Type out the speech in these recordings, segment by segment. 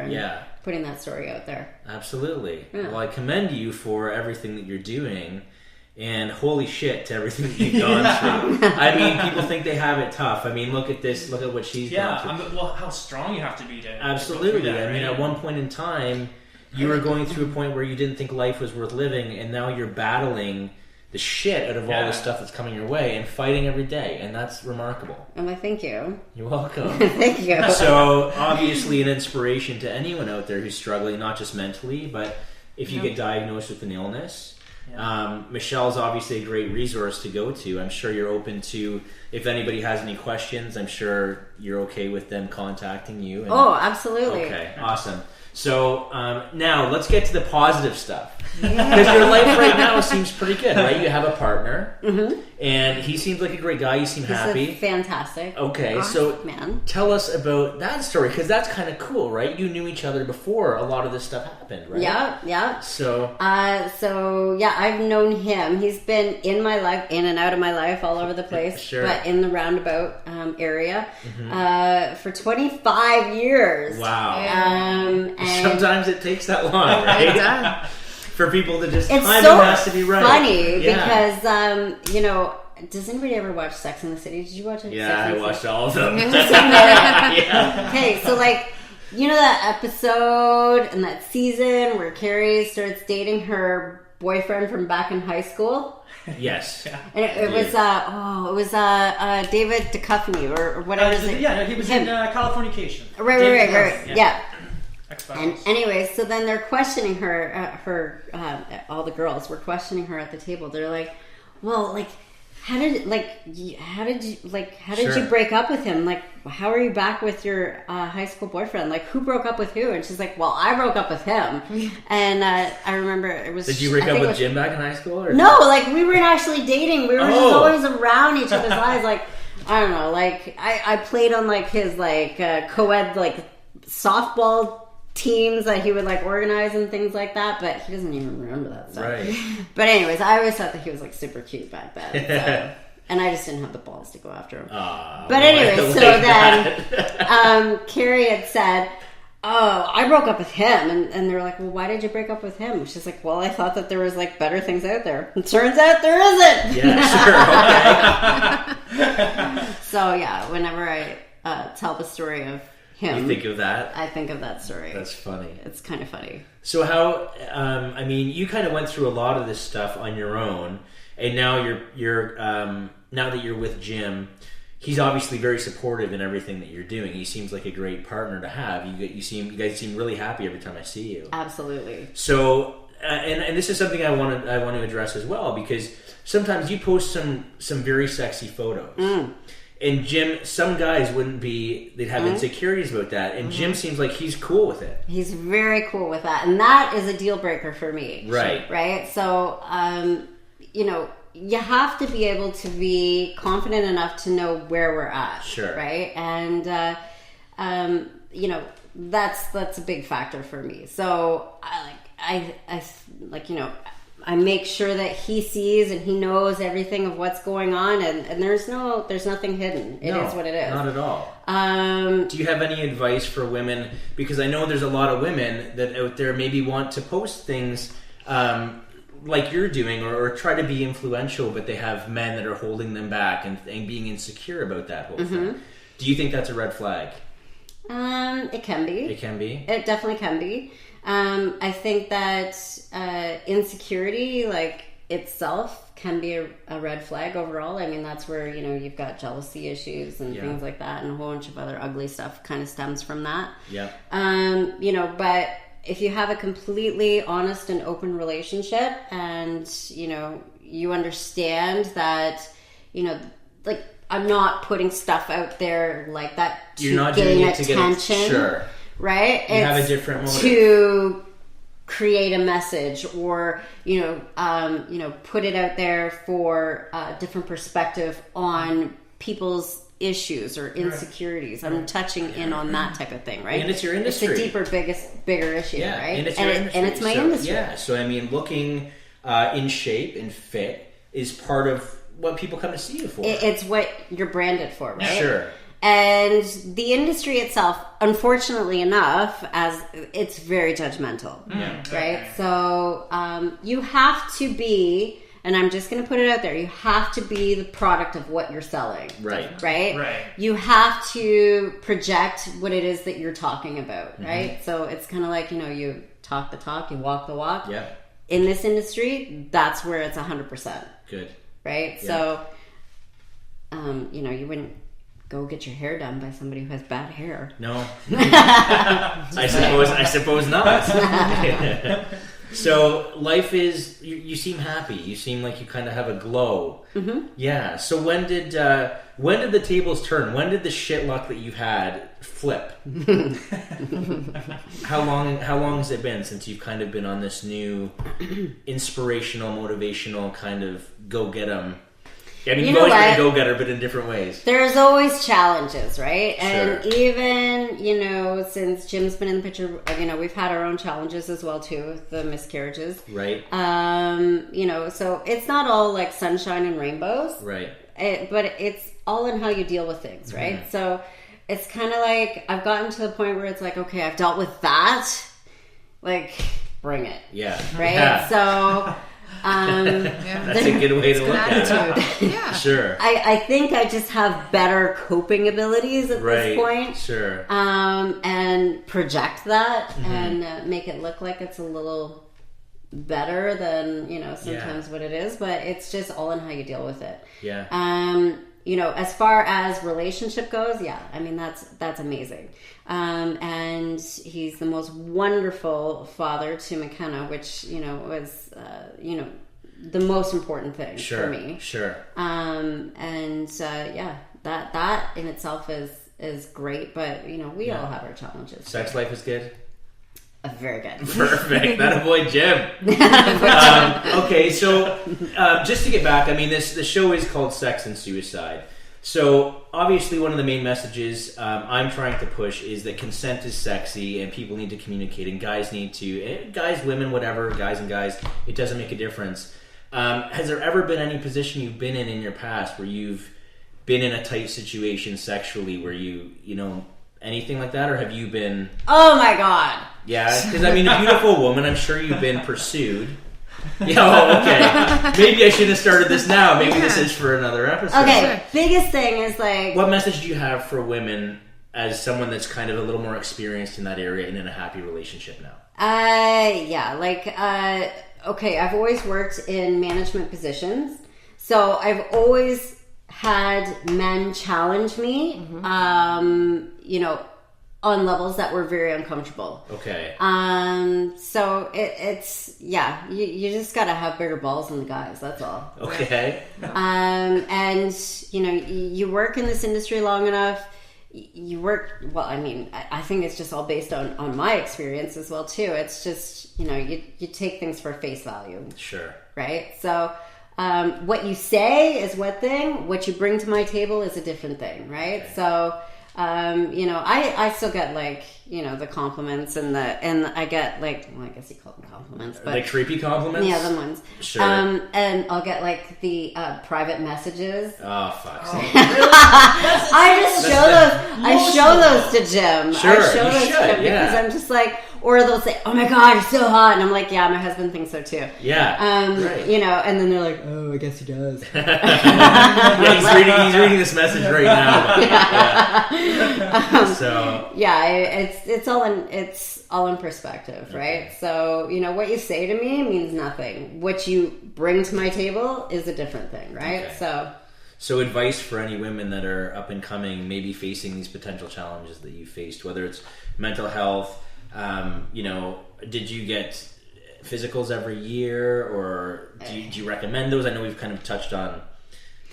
and putting that story out there. Absolutely. Yeah. Well, I commend you for everything that you're doing, and holy shit to everything that you've gone through. I mean, people think they have it tough. I mean, look at this. Look at what she's gone through. Well, how strong you have to be to Absolutely. To go through that, I mean, at one point in time, you were going through a point where you didn't think life was worth living, and now you're battling the shit out of all the stuff that's coming your way and fighting every day, and that's remarkable. Well, thank you. You're welcome. Thank you. So, obviously an inspiration to anyone out there who's struggling, not just mentally, but if you get diagnosed with an illness. Michelle's obviously a great resource to go to. I'm sure you're open to, if anybody has any questions, I'm sure you're okay with them contacting you. And, absolutely. Okay, awesome. So now let's get to the positive stuff, because your life right now seems pretty good, right? You have a partner, and he seems like a great guy. You seem happy. Fantastic. Okay, awesome, man. Tell us about that story, because that's kind of cool, right? You knew each other before a lot of this stuff happened, right? Yeah. So, I've known him. He's been in my life, in and out of my life, all over the place, but in the roundabout area for 25 years. Wow. Sometimes it takes that long, right? For people to just timing has to be right. Funny because does anybody ever watch Sex and the City? Did you watch it? Yeah, I watched all of them. Okay, so that episode and that season where Carrie starts dating her boyfriend from back in high school. Yes. And it was David Duchovny or whatever. He was in Californication. Right. Yeah. And anyway, so then they're questioning her. All the girls were questioning her at the table. They're like, "Well, how did you break up with him? Like, how are you back with your high school boyfriend? Like, who broke up with who?" And she's like, "Well, I broke up with him." And I remember it was. Did you break up with Jim back in high school? Or? No, we weren't actually dating. We were just always around each other's lives. I don't know. I played on his co-ed softball teams that he would organize and things like that, but he doesn't even remember that stuff. Right. But anyways, I always thought that he was super cute back then. So, and I just didn't have the balls to go after him. But anyway, so then Carrie had said, "Oh, I broke up with him," and they were like, "Well, why did you break up with him?" She's like, "Well, I thought that there was better things out there. It turns out there isn't." Yeah, sure. Okay. So yeah, whenever I tell the story of him, you think of that? I think of that story. That's funny. It's kind of funny. So how? You kind of went through a lot of this stuff on your own, and now you're now that you're with Jim, he's obviously very supportive in everything that you're doing. He seems like a great partner to have. You guys seem really happy every time I see you. Absolutely. So, and this is something I want to address as well, because sometimes you post some very sexy photos. And Jim, some guys they'd have insecurities about that. And Jim seems like he's cool with it. He's very cool with that. And that is a deal breaker for me. Right. Right? So, you have to be able to be confident enough to know where we're at. Sure. Right? And, that's a big factor for me. So, I make sure that he sees and he knows everything of what's going on, and there's nothing hidden. It is what it is. Not at all. Do you have any advice for women? Because I know there's a lot of women that out there maybe want to post things like you're doing, or try to be influential, but they have men that are holding them back and being insecure about that whole thing. Do you think that's a red flag? It can be. It can be? It definitely can be. I think that insecurity, itself, can be a red flag overall. I mean, that's where, you've got jealousy issues and things like that, and a whole bunch of other ugly stuff kind of stems from that. Yeah. But if you have a completely honest and open relationship, and, you understand that, I'm not putting stuff out there like that to gain attention. Sure. Right? You have a different motive. To create a message, or put it out there for a different perspective on people's issues or insecurities. I'm touching in on that type of thing, right? And it's your industry. It's a bigger issue, right? And it's your industry. And it's my industry. Yeah. So looking in shape and fit is part of what people come to see you for. It's what you're branded for, right? Sure. And the industry itself, unfortunately enough, as it's very judgmental, right? So you have to be, and I'm just going to put it out there, you have to be the product of what you're selling. Right. You have to project what it is that you're talking about, right? So it's kind of like, you talk the talk, you walk the walk. Yeah. In this industry, that's where it's 100%. Good. Right? Yeah. So, you wouldn't go get your hair done by somebody who has bad hair. No. I suppose not. So life is, you seem happy. You seem like you kind of have a glow. Yeah. So when did the tables turn? When did the shit luck that you've had flip? How long has it been since you've kind of been on this new inspirational, motivational kind of go get 'em? I mean, you've always been a go-getter, but in different ways. There's always challenges, right? And even, since Jim's been in the picture, we've had our own challenges as well, too, with the miscarriages. Right. So it's not all like sunshine and rainbows. Right. But it's all in how you deal with things, right? So it's kind of like, I've gotten to the point where it's like, okay, I've dealt with that. Like, bring it. Yeah. Right? Yeah. So... that's a good way to look at it. Yeah. Sure. I think I just have better coping abilities at this point. Sure. And project that and make it look like it's a little better than, sometimes what it is. But it's just all in how you deal with it. Yeah. As far as relationship goes, I mean, that's amazing. And he's the most wonderful father to McKenna, which, was, the most important thing for me. Sure. That in itself is great, but, we all have our challenges. Sex life is good? Very good. Perfect. That avoid Jim. Okay, so just to get back, I mean, the show is called Sex and Suicide. So obviously one of the main messages I'm trying to push is that consent is sexy and people need to communicate and guys need to, guys, women, whatever, guys and guys, it doesn't make a difference. Has there ever been any position you've been in your past where you've been in a tight situation sexually where you anything like that, or have you been... Oh my God. Yeah, because I mean, a beautiful woman, I'm sure you've been pursued. Okay. Maybe I shouldn't have started this now. Maybe this is for another episode. Okay, biggest thing is like... What message do you have for women as someone that's kind of a little more experienced in that area and in a happy relationship now? Okay, I've always worked in management positions. So I've always had men challenge me, on levels that were very uncomfortable. Okay. So it's you just gotta have bigger balls than the guys. That's all. Okay. And you work in this industry long enough. You work well. I mean, I think it's just all based on my experience as well too. It's just you take things for face value. Sure. Right. So. What you say is one thing. What you bring to my table is a different thing, right? Okay. So, I still get the compliments and I get I guess you call them compliments, but like creepy compliments. Yeah, them ones. Sure. And I'll get the private messages. Oh fuck! I show those to Jim. Sure, I show those to him because I'm just like. Or they'll say, "Oh my God, you're so hot," and I'm like, "Yeah, my husband thinks so too." Yeah, right. And then they're like, "Oh, I guess he does." He's reading this message right now. It's all in perspective, right? Okay. So what you say to me means nothing. What you bring to my table is a different thing, right? Okay. So advice for any women that are up and coming, maybe facing these potential challenges that you faced, whether it's mental health. Did you get physicals every year, or do you recommend those? I know we've kind of touched on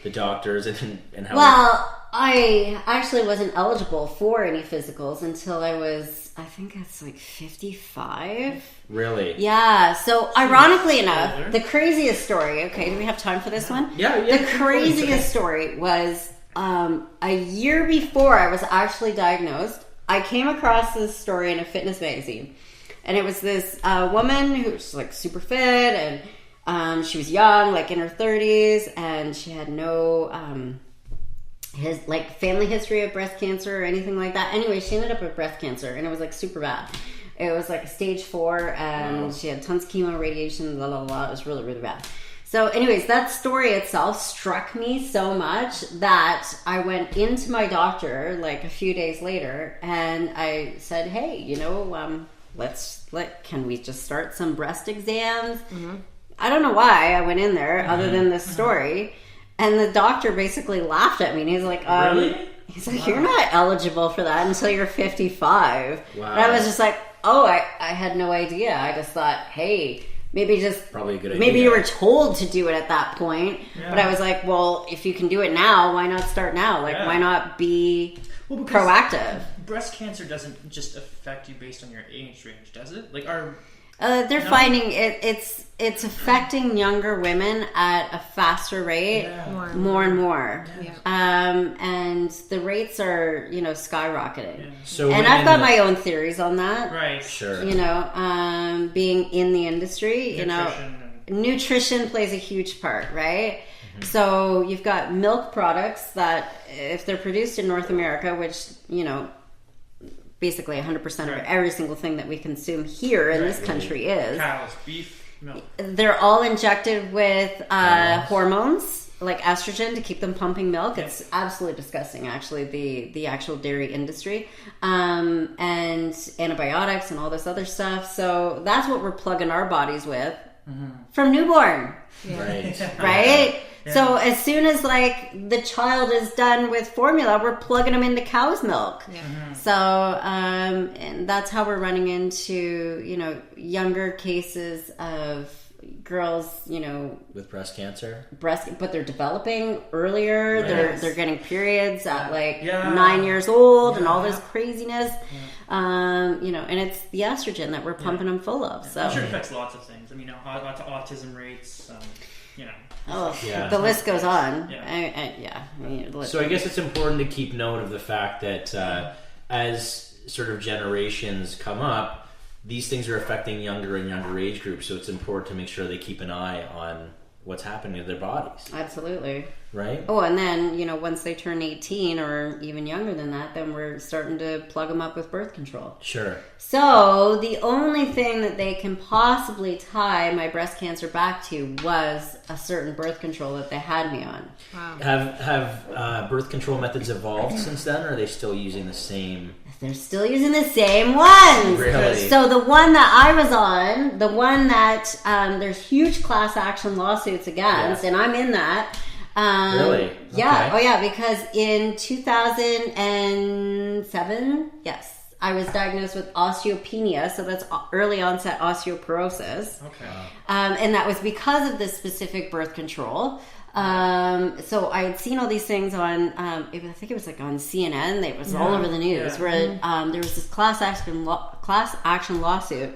the doctors and how... Well, I actually wasn't eligible for any physicals until I was, I think it's 55. Really? Yeah. So ironically enough, the craziest story, okay, do we have time for this one? Yeah. The craziest story was a year before I was actually diagnosed, I came across this story in a fitness magazine, and it was this woman who was super fit, and she was young, in her 30s, and she had no his like family history of breast cancer or anything like that. Anyway, she ended up with breast cancer, and it was like super bad. It was like a stage 4, and she had tons of chemo, radiation, blah blah blah. It was really, really bad. So, anyways, that story itself struck me so much that I went into my doctor like a few days later, and I said, "Hey, can we just start some breast exams?" Mm-hmm. I don't know why I went in there, other than this story, and the doctor basically laughed at me, and he's like, "Really?" He's like, "You're not eligible for that until you're 55." Wow. And I was just like, "Oh, I had no idea. I just thought, hey." Probably a good idea. Maybe you were told to do it at that point, but I was like, well, if you can do it now, why not start now? Like, why not be proactive? Breast cancer doesn't just affect you based on your age range, does it? Like, they're finding it's affecting younger women at a faster rate, more and more. Yeah. And the rates are, skyrocketing. Yeah. So I've got my own theories on that. Right. Sure. Being in the industry, nutrition plays a huge part, right? Mm-hmm. So you've got milk products that, if they're produced in North America, which, basically 100% of every single thing that we consume here in this country is cows, beef, milk. They're all injected with hormones like estrogen to keep them pumping milk. It's absolutely disgusting, actually, the actual dairy industry, and antibiotics and all this other stuff. So that's what we're plugging our bodies with from newborn. Right. Yeah. So as soon as like the child is done with formula, we're plugging them into cow's milk. Yeah. Mm-hmm. So and that's how we're running into younger cases of girls with breast cancer. But they're developing earlier. Right. They're getting periods at 9 years old and all this craziness. Yeah. And it's the estrogen that we're pumping them full of. So I'm sure it affects lots of things. I mean, lots of autism rates. The list goes on. So I guess it's important to keep note of the fact that as sort of generations come up, these things are affecting younger and younger age groups. So it's important to make sure they keep an eye on what's happening to their bodies. Absolutely. Right? Oh, and then, once they turn 18 or even younger than that, then we're starting to plug them up with birth control. Sure. So the only thing that they can possibly tie my breast cancer back to was a certain birth control that they had me on. Wow. Have birth control methods evolved since then, or are they still using the same? They're still using the same ones. Really? So the one that I was on, the one that there's huge class action lawsuits against, and I'm in that. Really? Yeah. Okay. Oh, yeah. Because in 2007, I was diagnosed with osteopenia. So that's early onset osteoporosis. Okay. And that was because of this specific birth control. So I had seen all these things on, I think it was like on CNN. It was all over the news where there was this class action lawsuit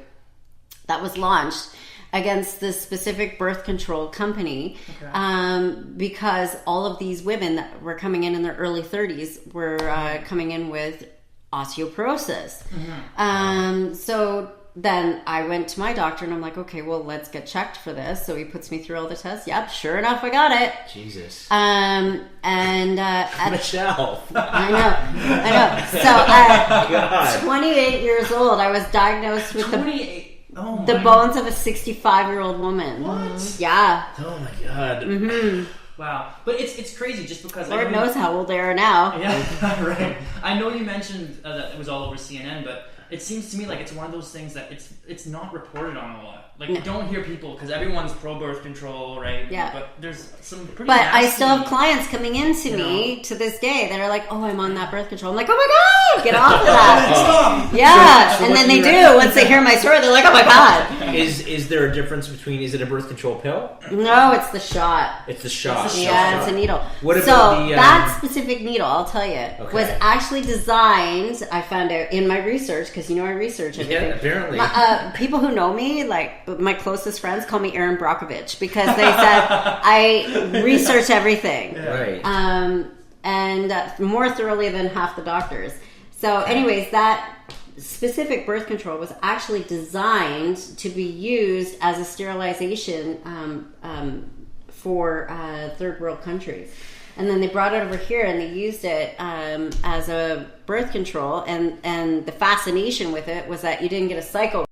that was launched against this specific birth control company, because all of these women that were coming in their early 30s were coming in with osteoporosis. Mm-hmm. So then I went to my doctor and I'm like, okay, well, let's get checked for this. So he puts me through all the tests. Yep, sure enough, I got it. Jesus. Michelle. I know. So at 28 years old, I was diagnosed with the bones of a 65-year-old woman. What? Yeah. Oh my God. Mm-hmm. Wow. But it's crazy just because Lord knows how old they are now. Yeah, right. I know you mentioned that it was all over CNN, but it seems to me like it's one of those things that it's not reported on a lot. Like, you don't hear people, because everyone's pro-birth control, right? Yeah. But there's some pretty But nasty, I still have clients coming into me to this day that are like, oh, I'm on that birth control. I'm like, oh my God, get off of that. Yeah. So and then they do. Once they hear my story, they're like, oh my God. Is there a difference between, is it a birth control pill? No, it's the shot. It's the shot. It's a needle. What about that specific needle, I'll tell you, was actually designed, I found out in my research, because I research everything. Yeah, apparently. People who know me, like my closest friends, call me Erin Brockovich, because they said I research everything. Right. And more thoroughly than half the doctors. So anyways, that specific birth control was actually designed to be used as a sterilization for third world countries. And then they brought it over here and they used it as a birth control. And the fascination with it was that you didn't get a cycle